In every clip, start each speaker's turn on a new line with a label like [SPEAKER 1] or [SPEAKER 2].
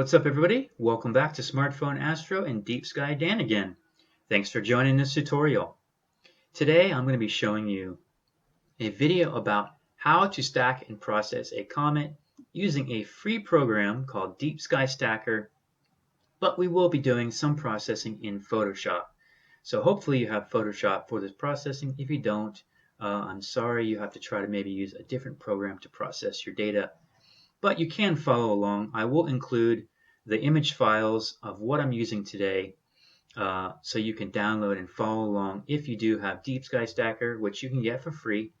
[SPEAKER 1] What's up, everybody? Welcome back to Smartphone Astro and Deep Sky Dan again. Thanks for joining this tutorial. Today I'm going to be showing you a video about how to stack and process a comet using a free program called Deep Sky Stacker, but we will be doing some processing in Photoshop. So hopefully you have Photoshop for this processing. If you don't, I'm sorry, you have to try to maybe use a different program to process your data. But you can follow along. I will include the image files of what I'm using today so you can download and follow along if you do have Deep Sky Stacker, which you can get for free,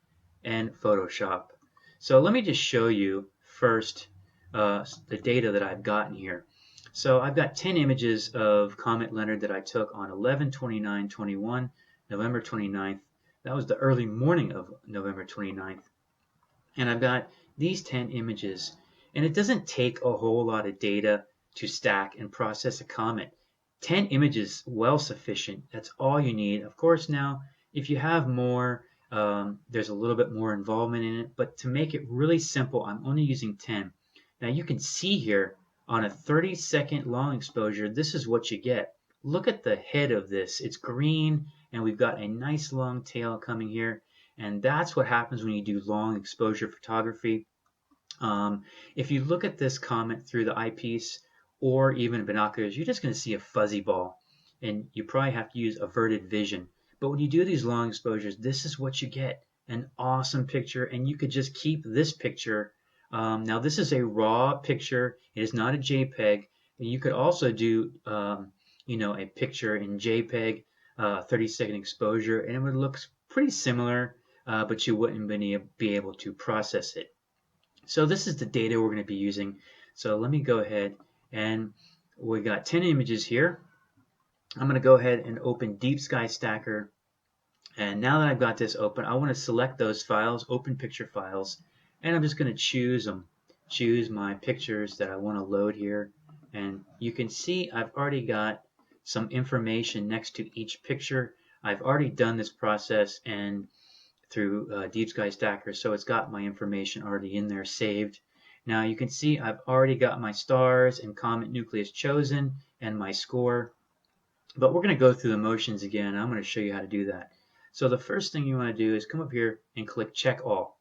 [SPEAKER 1] and Photoshop. So let me just show you first the data that I've gotten here. So I've got 10 images of Comet Leonard that I took on 11/29/21, November 29th. That was the early morning of November 29th. And I've got these 10 images. And it doesn't take a whole lot of data to stack and process a comet. 10 images, well sufficient. That's all you need. Of course, now, if you have more, there's a little bit more involvement in it. But to make it really simple, I'm only using 10. Now, you can see here on a 30-second long exposure, this is what you get. Look at the head of this. It's green, and we've got a nice long tail coming here. And that's what happens when you do long exposure photography. If you look at this comet through the eyepiece or even binoculars, you're just going to see a fuzzy ball, and you probably have to use averted vision. But when you do these long exposures, this is what you get, an awesome picture, and you could just keep this picture. Now this is a raw picture. It is not a JPEG. And you could also do a picture in JPEG, 30-second exposure, and it would look pretty similar, but you wouldn't be able to process it. So this is the data we're going to be using. So let me go ahead, and we got 10 images here. I'm going to go ahead and open Deep Sky Stacker. And now that I've got this open, I want to select those files, open picture files, and I'm just going to choose them. Choose my pictures that I want to load here. And you can see I've already got some information next to each picture. I've already done this process and through Deep Sky Stacker, so it's got my information already in there saved. Now you can see I've already got my stars and comet nucleus chosen and my score, but we're going to go through the motions again. I'm going to show you how to do that. So the first thing you want to do is come up here and click check all,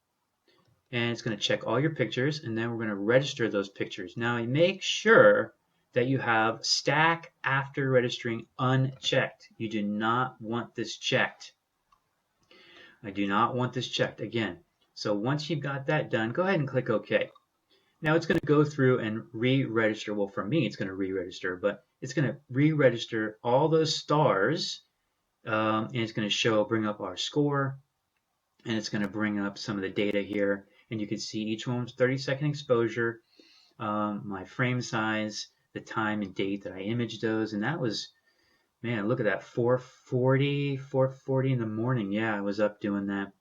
[SPEAKER 1] and it's going to check all your pictures, and then we're going to register those pictures. Now make sure that you have stack after registering unchecked. You do not want this checked. I do not want this checked again. So once you've got that done, go ahead and click OK. Now it's going to go through and re-register. Well, for me, it's going to re-register, but it's going to re-register all those stars, and it's going to bring up our score, and it's going to bring up some of the data here. And you can see each one's 30-second exposure, my frame size, the time and date that I imaged those, and that was, man, look at that, 4:40 in the morning. Yeah, I was up doing that.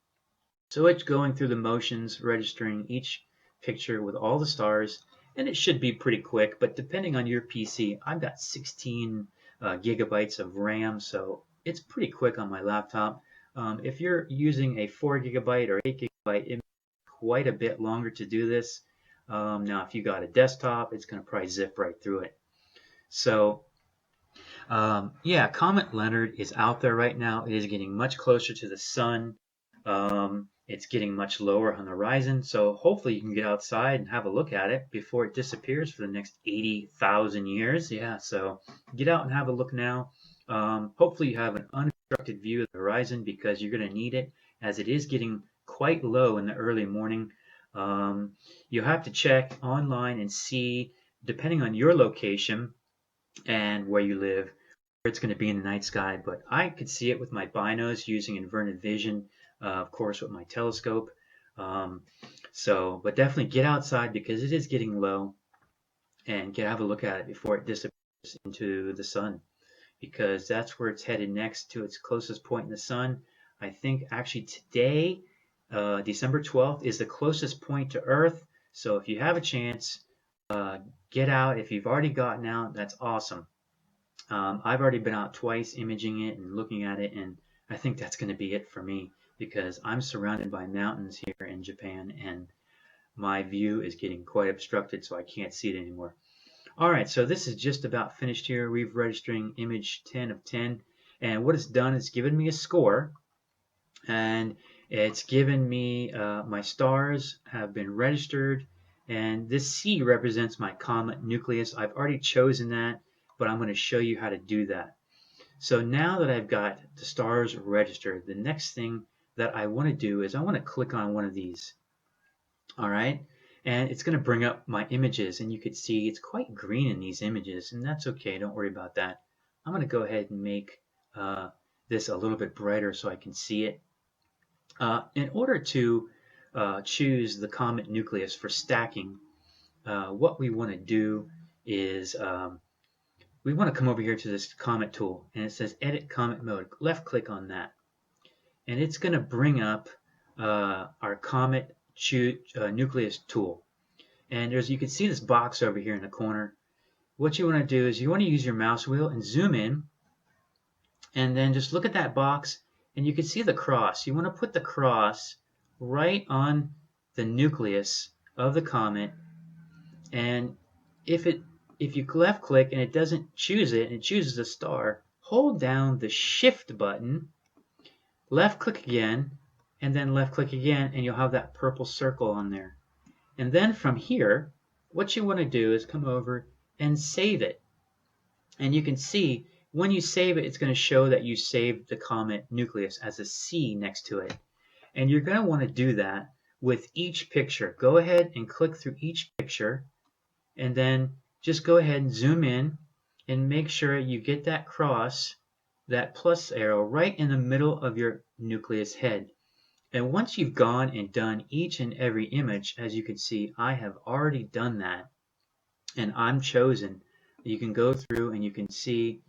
[SPEAKER 1] So it's going through the motions, registering each picture with all the stars, and it should be pretty quick, but depending on your PC, I've got 16 gigabytes of RAM, so it's pretty quick on my laptop. If you're using a 4 gigabyte or 8 gigabyte, it may take quite a bit longer to do this. Now, if you got a desktop, it's going to probably zip right through it. So yeah, Comet Leonard is out there right now. It is getting much closer to the sun. It's getting much lower on the horizon. So hopefully you can get outside and have a look at it before it disappears for the next 80,000 years. Yeah, so get out and have a look now. Hopefully you have an unobstructed view of the horizon because you're going to need it as it is getting quite low in the early morning. You'll have to check online and see, depending on your location and where you live, it's going to be in the night sky, but I could see it with my binos using inverted vision, of course with my telescope. But definitely get outside because it is getting low, and have a look at it before it disappears into the sun, because that's where it's headed next to its closest point in the sun. I think actually today, December 12th, is the closest point to Earth. So if you have a chance, get out. If you've already gotten out, that's awesome. I've already been out twice imaging it and looking at it, and I think that's going to be it for me because I'm surrounded by mountains here in Japan, and my view is getting quite obstructed, so I can't see it anymore. Alright, so this is just about finished here. We've registering image 10 of 10, and what it's done is given me a score, and it's given me my stars have been registered, and this C represents my comet nucleus. I've already chosen that, but I'm going to show you how to do that. So now that I've got the stars registered, the next thing that I want to do is I want to click on one of these. All right, and it's going to bring up my images, and you could see it's quite green in these images, and that's okay, don't worry about that. I'm going to go ahead and make this a little bit brighter so I can see it. In order to choose the comet nucleus for stacking, what we want to do is we want to come over here to this comet tool, and it says edit comet mode. Left click on that, and it's going to bring up our comet nucleus tool. And you can see this box over here in the corner. What you want to do is you want to use your mouse wheel and zoom in, and then just look at that box, and you can see the cross. You want to put the cross right on the nucleus of the comet, and if you left click and it doesn't choose it and it chooses a star, hold down the shift button, left click again, and then left click again, and you'll have that purple circle on there. And then from here, what you want to do is come over and save it. And you can see when you save it, it's going to show that you saved the comet nucleus as a C next to it. And you're going to want to do that with each picture. Go ahead and click through each picture, and then just go ahead and zoom in and make sure you get that cross, that plus arrow, right in the middle of your nucleus head. And once you've gone and done each and every image, as you can see, I have already done that, and I'm chosen. You can go through and you can see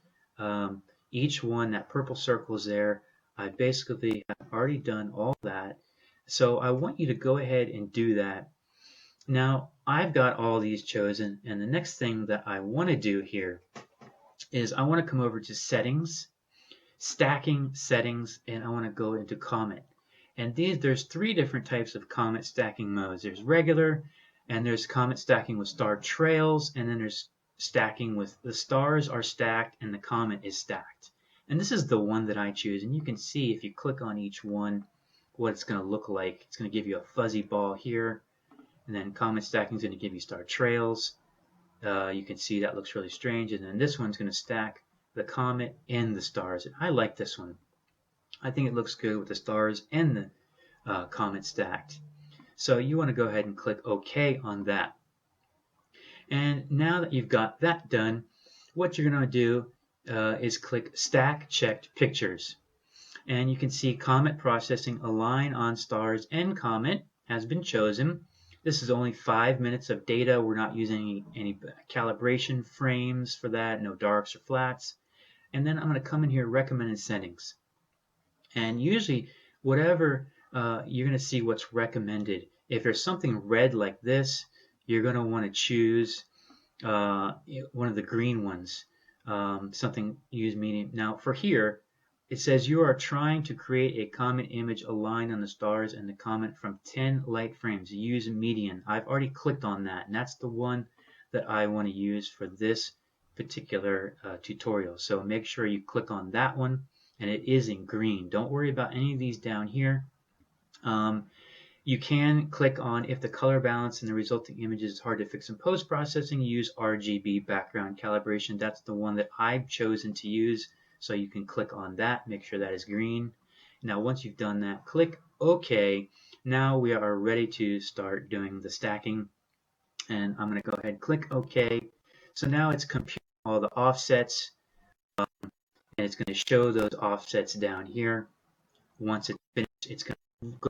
[SPEAKER 1] each one, that purple circle is there. I basically have already done all that. So I want you to go ahead and do that. Now, I've got all these chosen, and the next thing that I want to do here is I want to come over to settings, stacking settings, and I want to go into comet. And there's three different types of comet stacking modes. There's regular, and there's comet stacking with star trails, and then there's stacking with the stars are stacked and the comet is stacked. And this is the one that I choose, and you can see if you click on each one what it's going to look like. It's going to give you a fuzzy ball here, and then comet stacking is going to give you star trails. You can see that looks really strange, and then this one's going to stack the comet and the stars. And I like this one. I think it looks good with the stars and the comet stacked. So you want to go ahead and click OK on that. And now that you've got that done, what you're going to do is click Stack Checked Pictures. And you can see Comet Processing Align on Stars and Comet has been chosen. This is only 5 minutes of data. We're not using any calibration frames for that, no darks or flats. And then I'm going to come in here, Recommended Settings. And usually, whatever, you're going to see what's recommended. If there's something red like this, you're going to want to choose one of the green ones, something use medium. Now for here, it says you are trying to create a comet image aligned on the stars and the comet from 10 light frames. Use median. I've already clicked on that, and that's the one that I want to use for this particular tutorial. So make sure you click on that one, and it is in green. Don't worry about any of these down here. You can click on if the color balance and the resulting images is hard to fix in post-processing, use RGB background calibration. That's the one that I've chosen to use, so you can click on that, make sure that is green. Now once you've done that, click OK. Now we are ready to start doing the stacking, and I'm going to go ahead and click OK. So now it's computing all the offsets, and it's going to show those offsets down here. Once it's finished, it's going to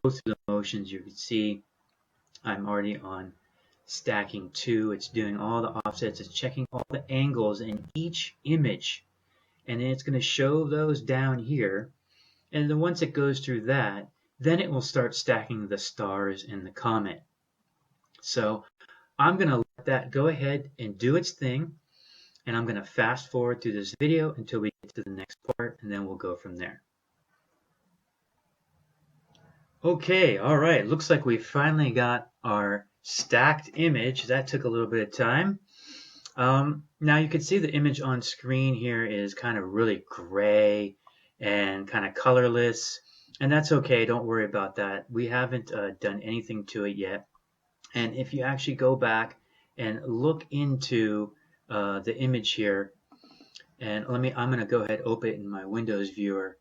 [SPEAKER 1] go through the motions. You can see I'm already on stacking 2. It's doing all the offsets. It's checking all the angles in each image, and then it's going to show those down here. And then once it goes through that, then it will start stacking the stars and the comet. So I'm going to let that go ahead and do its thing, and I'm going to fast forward through this video until we get to the next part, and then we'll go from there. Okay, all right, looks like we finally got our stacked image. That took a little bit of time. Now you can see the image on screen here is kind of really gray and kind of colorless, and that's okay. Don't worry about that. We haven't done anything to it yet. And if you actually go back and look into the image here, and I'm going to go ahead and open it in my Windows viewer,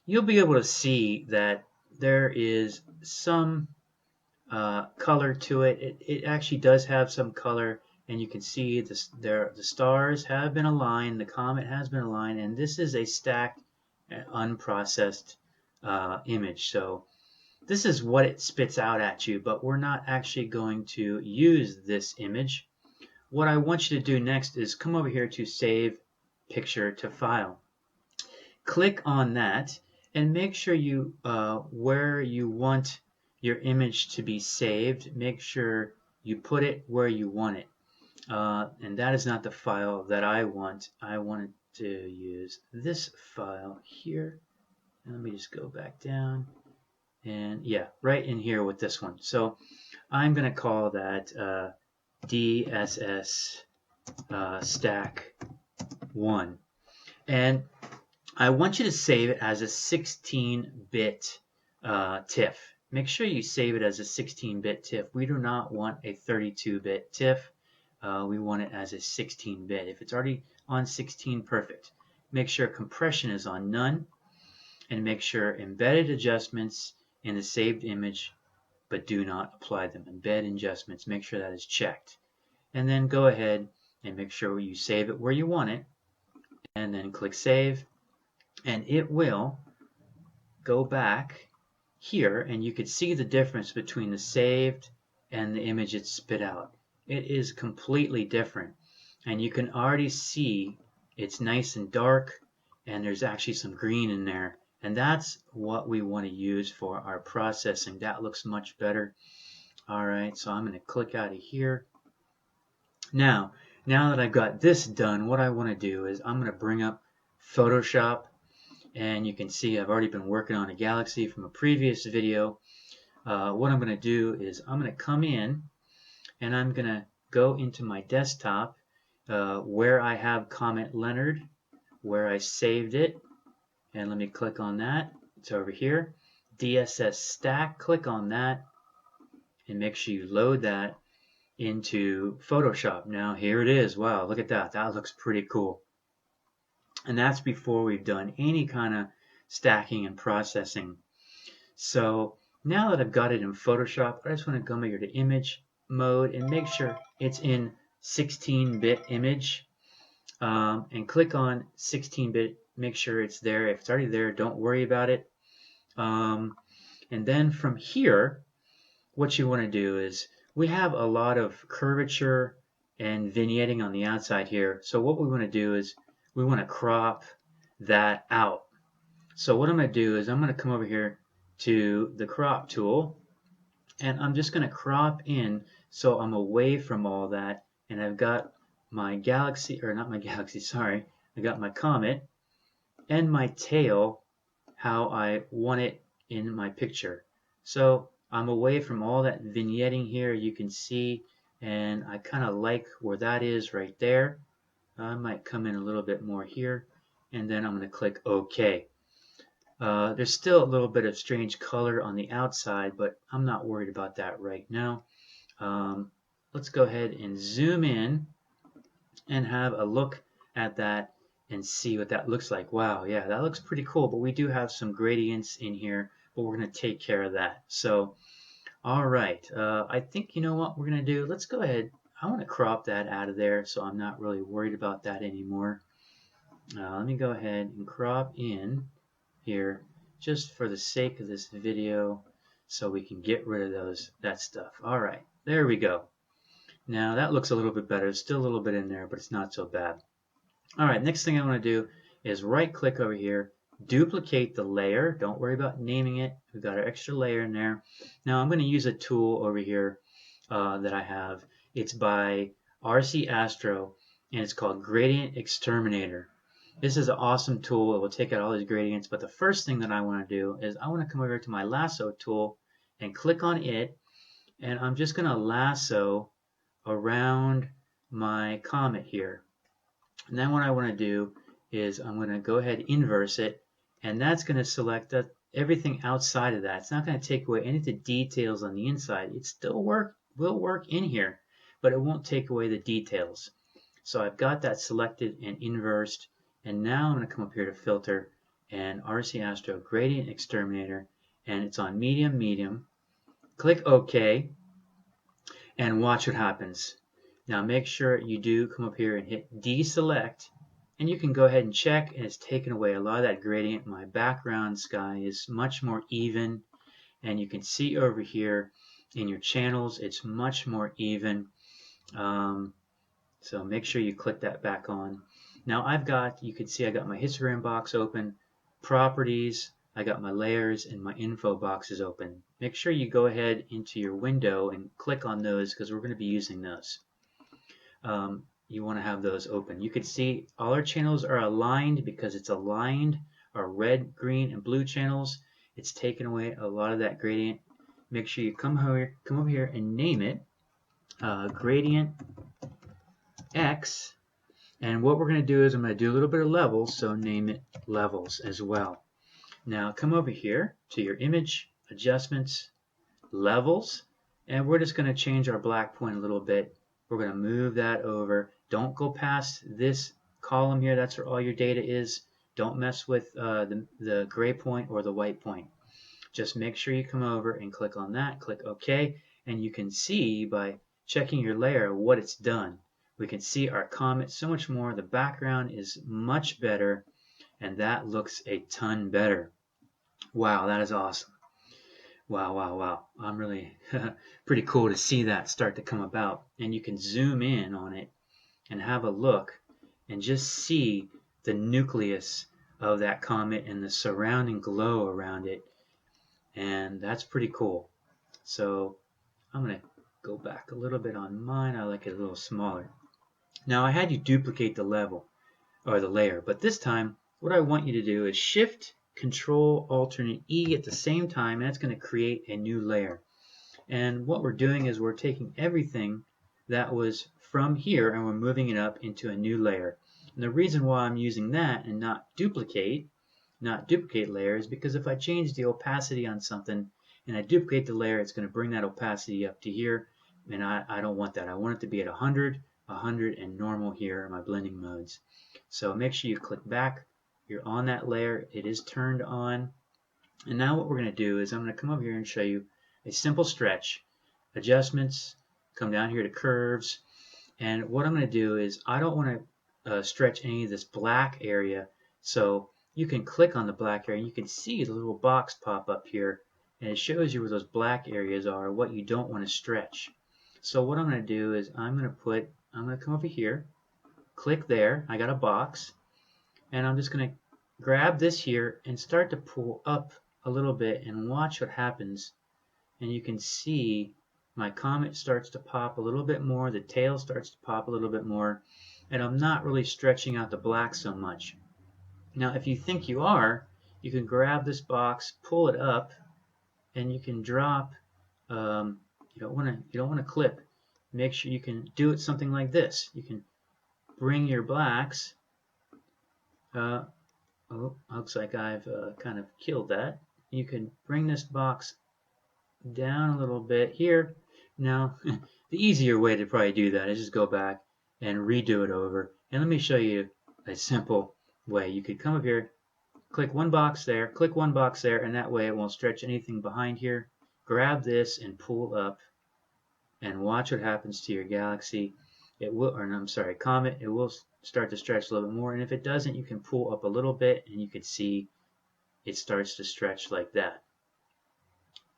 [SPEAKER 1] you'll be able to see that there is some color to it. It actually does have some color, and you can see the stars have been aligned, the comet has been aligned, and this is a stacked, unprocessed image. So this is what it spits out at you, but we're not actually going to use this image. What I want you to do next is come over here to Save Picture to File. Click on that and make sure you where you want your image to be saved, make sure you put it where you want it. And that is not the file that I want. I wanted to use this file here. And let me just go back down. And yeah, right in here with this one. So I'm going to call that DSS stack 1. And I want you to save it as a 16-bit TIFF. Make sure you save it as a 16-bit TIFF. We do not want a 32-bit TIFF. We want it as a 16-bit. If it's already on 16, perfect. Make sure compression is on none, and make sure embedded adjustments in the saved image, but do not apply them. Embed adjustments, make sure that is checked. And then go ahead and make sure you save it where you want it, and then click Save. And it will go back here, and you can see the difference between the saved and the image it spit out. It is completely different, and you can already see it's nice and dark, and there's actually some green in there, and that's what we want to use for our processing. That looks much better. Alright, so I'm going to click out of here. Now that I've got this done, what I want to do is I'm going to bring up Photoshop. And you can see I've already been working on a galaxy from a previous video. What I'm going to do is I'm going to come in and I'm going to go into my desktop where I have Comet Leonard, where I saved it. And let me click on that. It's over here. DSS stack, click on that. And make sure you load that into Photoshop. Now here it is. Wow, look at that. That looks pretty cool. And that's before we've done any kind of stacking and processing. So now that I've got it in Photoshop, I just want to come here to image mode and make sure it's in 16-bit image. And click on 16-bit, make sure it's there. If it's already there, don't worry about it. And then from here, what you want to do is we have a lot of curvature and vignetting on the outside here. So what we want to do is we want to crop that out. So what I'm going to do is I'm going to come over here to the crop tool, and I'm just going to crop in so I'm away from all that, and I've got my galaxy, or not my galaxy, sorry, I got my comet and my tail how I want it in my picture. So I'm away from all that vignetting here, you can see, and I kind of like where that is right there. I might come in a little bit more here, and then I'm going to click OK. There's still a little bit of strange color on the outside, but I'm not worried about that right now. Let's go ahead and zoom in and have a look at that and see what that looks like. Wow, yeah, that looks pretty cool, but we do have some gradients in here, but we're going to take care of that. So, all right, I think you know what we're going to do. Let's go ahead. I want to crop that out of there, so I'm not really worried about that anymore. Let me go ahead and crop in here just for the sake of this video so we can get rid of that stuff. All right, there we go. Now that looks a little bit better. There's still a little bit in there, but it's not so bad. All right, next thing I want to do is right click over here, duplicate the layer. Don't worry about naming it. We've got our extra layer in there. Now I'm going to use a tool over here that I have. It's by ASTRO, and it's called Gradient Exterminator. This is an awesome tool. It will take out all these gradients, but the first thing that I want to do is I want to come over to my lasso tool and click on it, and I'm just going to lasso around my comet here. And then what I want to do is I'm going to go ahead and inverse it, and that's going to select everything outside of that. It's not going to take away any of the details on the inside. It still will work in here, but it won't take away the details. So I've got that selected and inversed, and now I'm going to come up here to Filter and RC Astro Gradient Exterminator, and it's on Medium, Medium. Click OK, and watch what happens. Now make sure you do come up here and hit deselect, and you can go ahead and check, and it's taken away a lot of that gradient. My background sky is much more even, and you can see over here in your channels it's much more even. So make sure you click that back on. Now you can see I got my histogram box open, properties, I got my layers, and my info box is open. Make sure you go ahead into your window and click on those because we're going to be using those. You want to have those open. You can see all our channels are aligned because it's aligned our red, green, and blue channels. It's taken away a lot of that gradient. Make sure you come over here and name it Gradient X. And what we're going to do is I'm going to do a little bit of levels, so name it Levels as well. Now come over here to your image, adjustments, levels, and we're just going to change our black point a little bit. We're going to move that over. Don't go past this column here. That's where all your data is. Don't mess with the gray point or the white point. Just make sure you come over and click on that. Click OK. And you can see by checking your layer what it's done. We can see our comet so much more. The background is much better. And that looks a ton better. Wow, that is awesome. Wow, wow, wow. I'm really pretty cool to see that start to come about. And you can zoom in on it and have a look and just see the nucleus of that comet and the surrounding glow around it. And that's pretty cool. So I'm going to go back a little bit on mine. I like it a little smaller. Now I had you duplicate the level or the layer, but this time what I want you to do is Shift Control Alternate E at the same time, and that's going to create a new layer. And what we're doing is we're taking everything that was from here and we're moving it up into a new layer. And the reason why I'm using that and not duplicate layer is because if I change the opacity on something and I duplicate the layer, it's going to bring that opacity up to here, and I don't want that. I want it to be at 100, 100, and normal here in my blending modes. So make sure you click back. You're on that layer. It is turned on. And now what we're going to do is I'm going to come over here and show you a simple stretch. Adjustments, come down here to curves. And what I'm going to do is I don't want to stretch any of this black area. So you can click on the black area and you can see the little box pop up here. And it shows you where those black areas are, what you don't want to stretch. So what I'm going to do is I'm going to come over here, click there. I got a box. And I'm just going to grab this here and start to pull up a little bit and watch what happens. And you can see my comet starts to pop a little bit more, the tail starts to pop a little bit more, and I'm not really stretching out the black so much. Now if you think you are, you can grab this box, pull it up, and you can drop, you don't want to clip. Make sure you can do it something like this. You can bring your blacks, looks like I've kind of killed that. You can bring this box down a little bit here. Now, the easier way to probably do that is just go back and redo it over. And let me show you a simple way. You could come up here, click one box there, click one box there, and that way it won't stretch anything behind here. Grab this and pull up and watch what happens to your galaxy. It will, or I'm sorry, comet, it will start to stretch a little bit more. And if it doesn't, you can pull up a little bit and you can see it starts to stretch like that.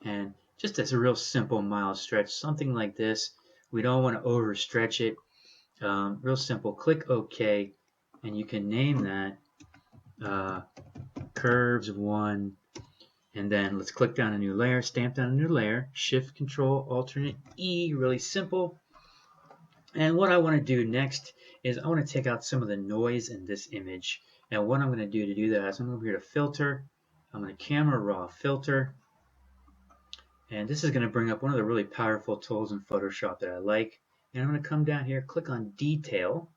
[SPEAKER 1] And just as a real simple, mild stretch, something like this. We don't want to overstretch it. Real simple. Click OK, and you can name that Curves 1. And then let's click down a new layer, stamp down a new layer, Shift Control Alternate E, really simple. And what I want to do next is I want to take out some of the noise in this image. And what I'm going to do that is I'm over here to Filter. I'm going to Camera Raw Filter. And this is going to bring up one of the really powerful tools in Photoshop that I like. And I'm going to come down here, click on Detail,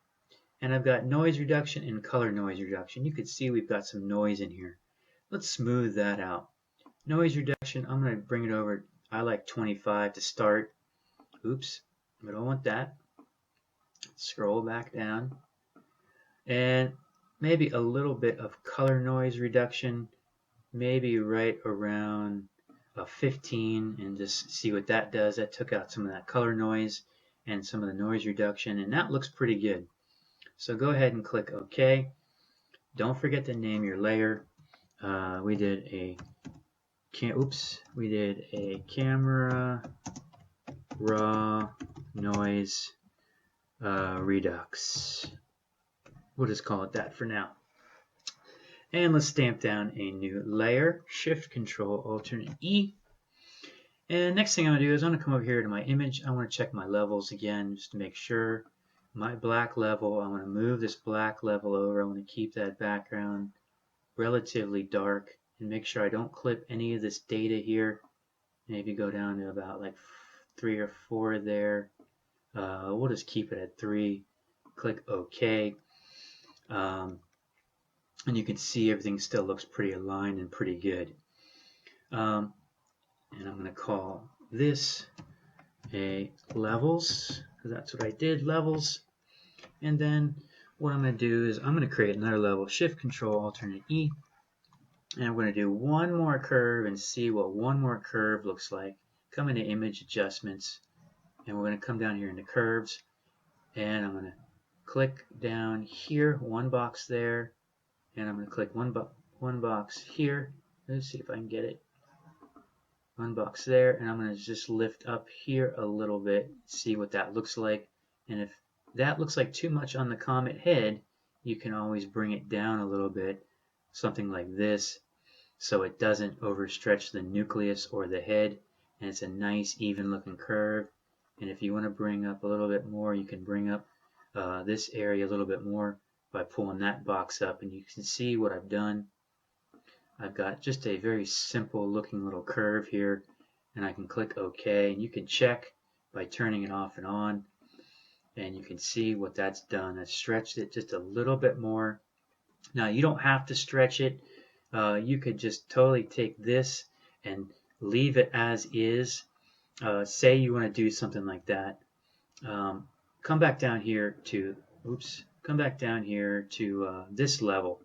[SPEAKER 1] and I've got Noise Reduction and Color Noise Reduction. You can see we've got some noise in here. Let's smooth that out. Noise Reduction, I'm going to bring it over. I like 25 to start. Oops, I don't want that. Scroll back down. And maybe a little bit of color noise reduction, maybe right around 15, and just see what that does. That took out some of that color noise and some of the noise reduction, and that looks pretty good. So go ahead and click OK. Don't forget to name your layer. We did a camera raw noise redux. We'll just call it that for now. And let's stamp down a new layer. Shift Control Alternate E. And next thing I'm going to do is I'm going to come over here to my image. I want to check my levels again just to make sure. My black level, I want to move this black level over. I want to keep that background relatively dark and make sure I don't clip any of this data here. Maybe go down to about like 3 or 4 there. We'll just keep it at 3. Click OK. And you can see everything still looks pretty aligned and pretty good. And I'm going to call this a levels, because that's what I did, levels. And then what I'm going to do is I'm going to create another level, Shift Control Alternate E. And I'm going to do one more curve and see what one more curve looks like. Come into Image Adjustments, and we're going to come down here into Curves. And I'm going to click down here, one box there. And I'm going to click one box here. Let's see if I can get it. One box there, and I'm going to just lift up here a little bit, see what that looks like. And if that looks like too much on the comet head, you can always bring it down a little bit, something like this, so it doesn't overstretch the nucleus or the head, and it's a nice even looking curve. And if you want to bring up a little bit more, you can bring up this area a little bit more by pulling that box up, and you can see what I've done. I've got just a very simple looking little curve here, and I can click OK, and you can check by turning it off and on, and you can see what that's done. That's stretched it just a little bit more. Now you don't have to stretch it. You could just totally take this and leave it as is. Say you want to do something like that. Come back down here to this level.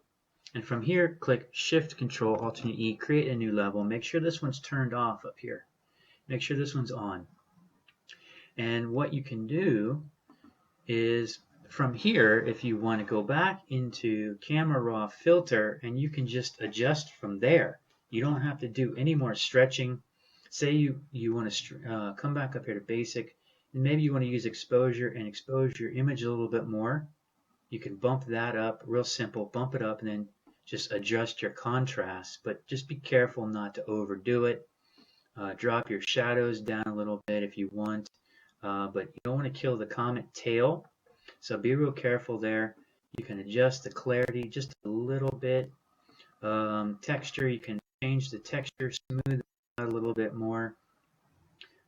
[SPEAKER 1] And from here, click Shift Control Alternate E, create a new level. Make sure this one's turned off up here. Make sure this one's on. And what you can do is from here, if you want to go back into Camera Raw Filter, and you can just adjust from there. You don't have to do any more stretching. Say you want to come back up here to Basic, and maybe you want to use exposure and expose your image a little bit more. You can bump that up, real simple, bump it up, and then just adjust your contrast, but just be careful not to overdo it. Drop your shadows down a little bit if you want, but you don't want to kill the comet tail, so be real careful there. You can adjust the clarity just a little bit. Texture, you can change the texture, smooth it out a little bit more.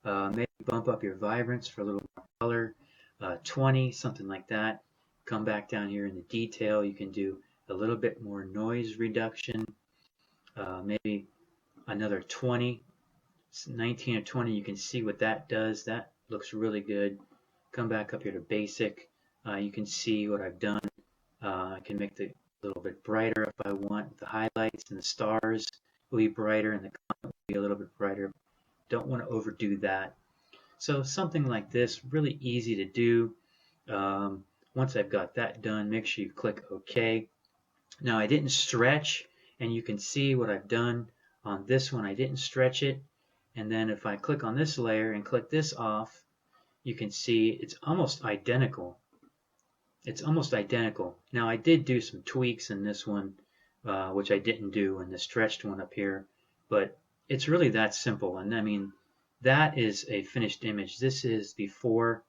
[SPEAKER 1] Maybe bump up your vibrance for a little more color, 20, something like that. Come back down here in the detail, you can do a little bit more noise reduction, maybe another 20, 19 or 20. You can see what that does. That looks really good. Come back up here to Basic. You can see what I've done. I can make it a little bit brighter if I want. The highlights and the stars will be brighter, and the comet will be a little bit brighter. Don't want to overdo that. So something like this, really easy to do. Once I've got that done, make sure you click OK. Now I didn't stretch, and you can see what I've done on this one. I didn't stretch it, and then if I click on this layer and click this off, you can see it's almost identical. It's almost identical. Now I did do some tweaks in this one, which I didn't do in the stretched one up here, but it's really that simple. And I mean, that is a finished image. This is before.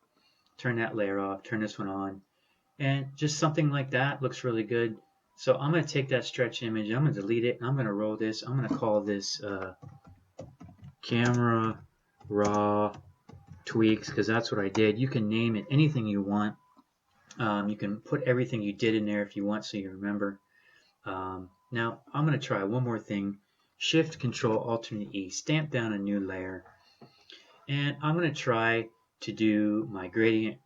[SPEAKER 1] Turn that layer off, turn this one on, and just something like that looks really good. So I'm going to take that stretch image, I'm going to delete it, and I'm going to roll this. I'm going to call this Camera Raw tweaks, because that's what I did. You can name it anything you want. You can put everything you did in there if you want so you remember. Now I'm going to try one more thing. Shift Control Alternate E, stamp down a new layer, and I'm going to try to do my gradient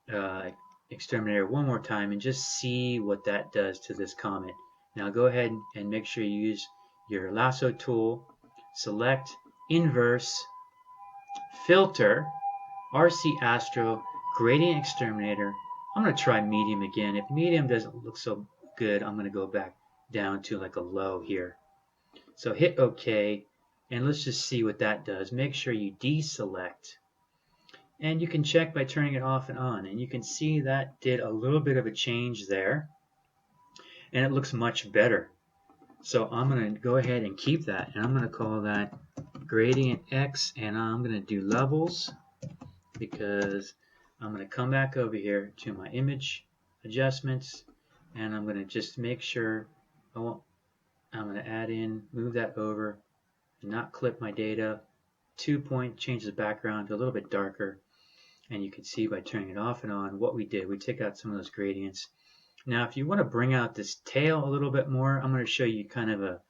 [SPEAKER 1] exterminator one more time and just see what that does to this comet. Now go ahead and make sure you use your lasso tool, select Inverse, Filter, RC Astro, Gradient Exterminator. I'm going to try medium again. If medium doesn't look so good, I'm going to go back down to like a low here. So hit OK, and let's just see what that does. Make sure you deselect. And you can check by turning it off and on. And you can see that did a little bit of a change there. And it looks much better. So I'm going to go ahead and keep that. And I'm going to call that Gradient X. And I'm going to do Levels, because I'm going to come back over here to my image adjustments, and I'm going to just make sure I'm going to add in, move that over, and not clip my data. 2-point, change the background to a little bit darker, and you can see by turning it off and on what we did. We took out some of those gradients. Now if you want to bring out this tail a little bit more, I'm going to show you kind of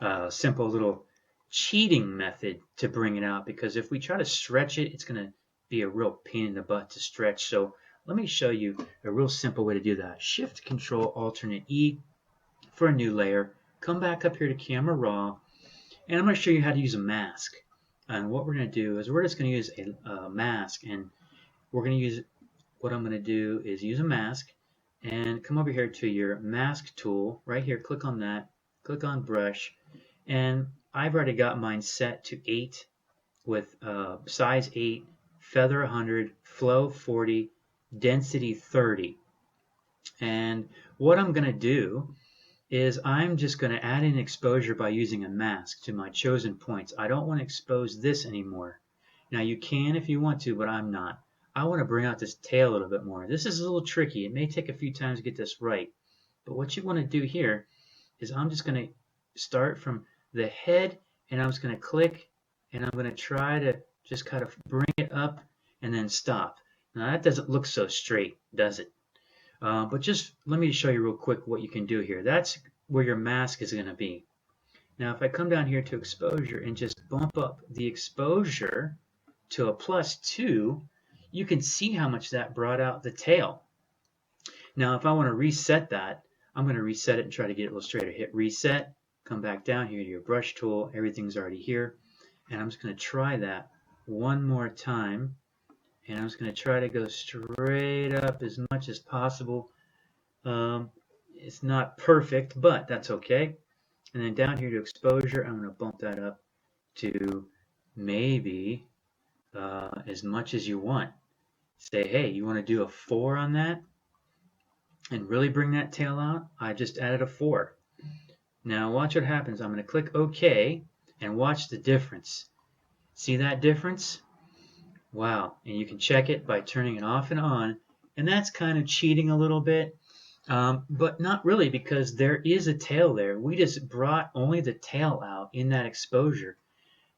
[SPEAKER 1] a simple little cheating method to bring it out, because if we try to stretch it, it's going to be a real pain in the butt to stretch. So let me show you a real simple way to do that. Shift Control Alternate E for a new layer. Come back up here to Camera Raw, and I'm going to show you how to use a mask. And what we're going to do is we're just going to use a mask, and we're going to use, what I'm going to do is use a mask and come over here to your mask tool right here. Click on that, click on brush, and I've already got mine set to 8 with size 8, feather 100, flow 40, density 30. And what I'm going to do is I'm just going to add in exposure by using a mask to my chosen points. I don't want to expose this anymore. Now you can if you want to, but I'm not. I want to bring out this tail a little bit more. This is a little tricky. It may take a few times to get this right. But what you want to do here is I'm just going to start from the head, and I'm just going to click, and I'm going to try to just kind of bring it up and then stop. Now that doesn't look so straight, does it? But just let me show you real quick what you can do here. That's where your mask is going to be. Now if I come down here to exposure and just bump up the exposure to a +2, you can see how much that brought out the tail. Now if I want to reset that, I'm going to reset it and try to get it a little straighter. Hit reset, come back down here to your brush tool. Everything's already here. And I'm just going to try that one more time. And I'm just going to try to go straight up as much as possible. It's not perfect, but that's okay. And then down here to exposure, I'm going to bump that up to maybe as much as you want. Say, hey, you want to do a 4 on that and really bring that tail out? I just added a 4. Now watch what happens. I'm going to click OK and watch the difference. See that difference? Wow, and you can check it by turning it off and on, and that's kind of cheating a little bit, but not really, because there is a tail there. We just brought only the tail out in that exposure.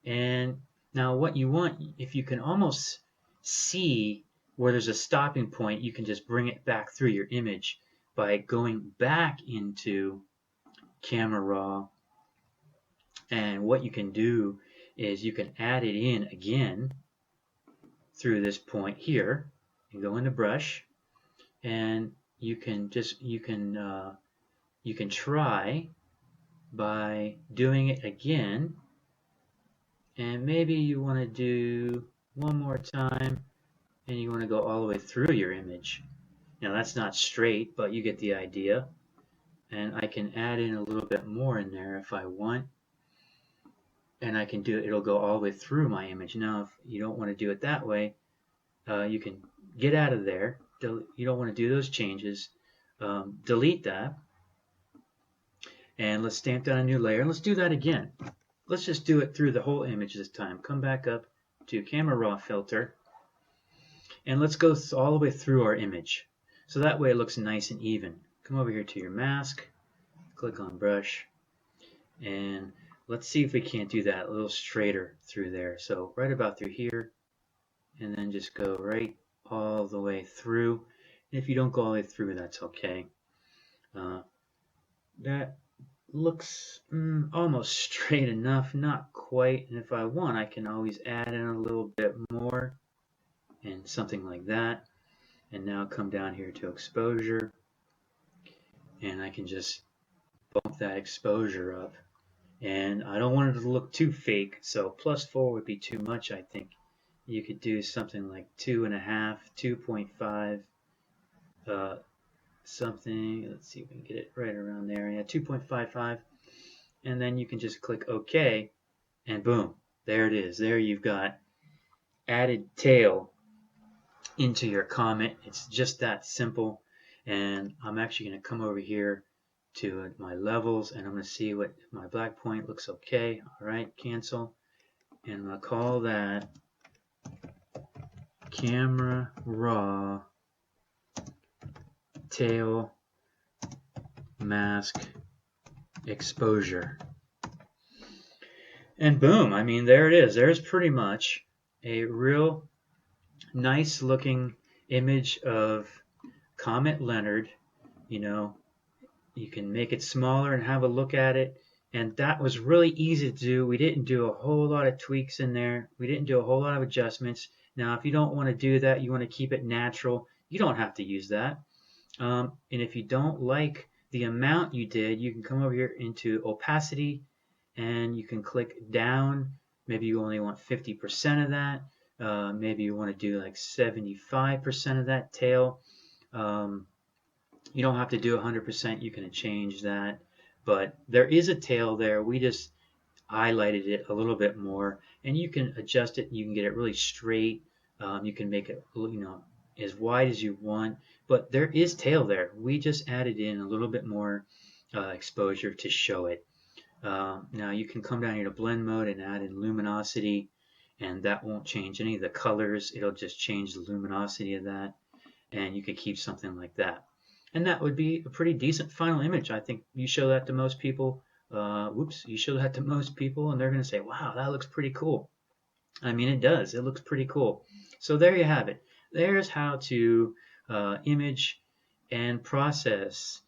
[SPEAKER 1] And now what you want, if you can almost see where there's a stopping point, you can just bring it back through your image by going back into Camera Raw. And what you can do is you can add it in again through this point here, and go into brush, and you can try by doing it again, and maybe you want to do one more time, and you want to go all the way through your image. Now that's not straight, but you get the idea. And I can add in a little bit more in there if I want. And I can do it, it'll go all the way through my image. Now, if you don't want to do it that way, you can get out of there. You don't want to do those changes. Delete that. And let's stamp down a new layer. And let's do that again. Let's just do it through the whole image this time. Come back up to Camera Raw Filter. And let's go all the way through our image. So that way it looks nice and even. Come over here to your mask. Click on Brush. And let's see if we can't do that a little straighter through there. So right about through here, and then just go right all the way through. And if you don't go all the way through, that's okay. That looks almost straight enough, not quite. And if I want, I can always add in a little bit more and something like that. And now come down here to exposure, and I can just bump that exposure up. And I don't want it to look too fake, so +4 would be too much, I think. You could do something like 2.5, 2.5, something. Let's see if we can get it right around there. Yeah, 2.55. And then you can just click OK, and boom, there it is. There you've got added tail into your comet. It's just that simple. And I'm actually going to come over here to my levels, and I'm going to see what my black point looks okay. All right, cancel, and I'm going to call that camera raw tail mask exposure. And boom, I mean, there it is. There's pretty much a real nice looking image of Comet Leonard. You know, you can make it smaller and have a look at it, and that was really easy to do. We didn't do a whole lot of tweaks in there. We didn't do a whole lot of adjustments. Now, if you don't want to do that, you want to keep it natural, you don't have to use that. And if you don't like the amount you did, you can come over here into opacity, and you can click down. Maybe you only want 50% of that. Maybe you want to do like 75% of that tail. You don't have to do 100%. You can change that. But there is a tail there. We just highlighted it a little bit more, and you can adjust it. You can get it really straight. You can make it, you know, as wide as you want. But there is tail there. We just added in a little bit more exposure to show it. Now you can come down here to blend mode and add in luminosity, and that won't change any of the colors. It'll just change the luminosity of that, and you could keep something like that. And that would be a pretty decent final image. I think you show that to most people. You show that to most people, and they're going to say, wow, that looks pretty cool. I mean, it does. It looks pretty cool. So there you have it. There's how to image and process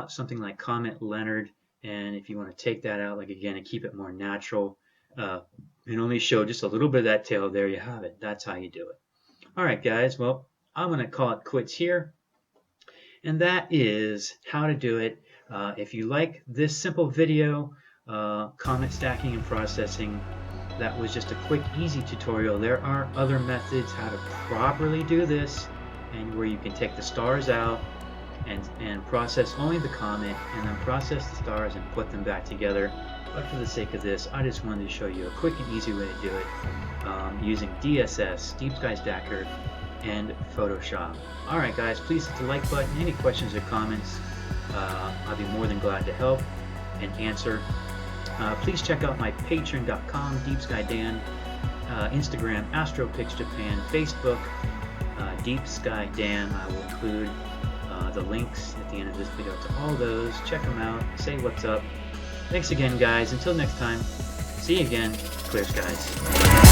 [SPEAKER 1] something like Comet Leonard. And if you want to take that out, like again, and keep it more natural, and only show just a little bit of that tail, there you have it. That's how you do it. All right, guys. Well, I'm going to call it quits here. And that is how to do it. If you like this simple video, comet stacking and processing, that was just a quick, easy tutorial. There are other methods how to properly do this, and where you can take the stars out and process only the comet, and then process the stars and put them back together. But for the sake of this, I just wanted to show you a quick and easy way to do it using DSS, Deep Sky Stacker, and Photoshop. Alright guys, please hit the like button. Any questions or comments, I'll be more than glad to help and answer. Please check out my patreon.com, Deep Sky Dan, Instagram, AstroPicsJapan, Facebook, Deep Sky Dan. I will include the links at the end of this video to all those. Check them out, say what's up. Thanks again guys, until next time, see you again, clear skies.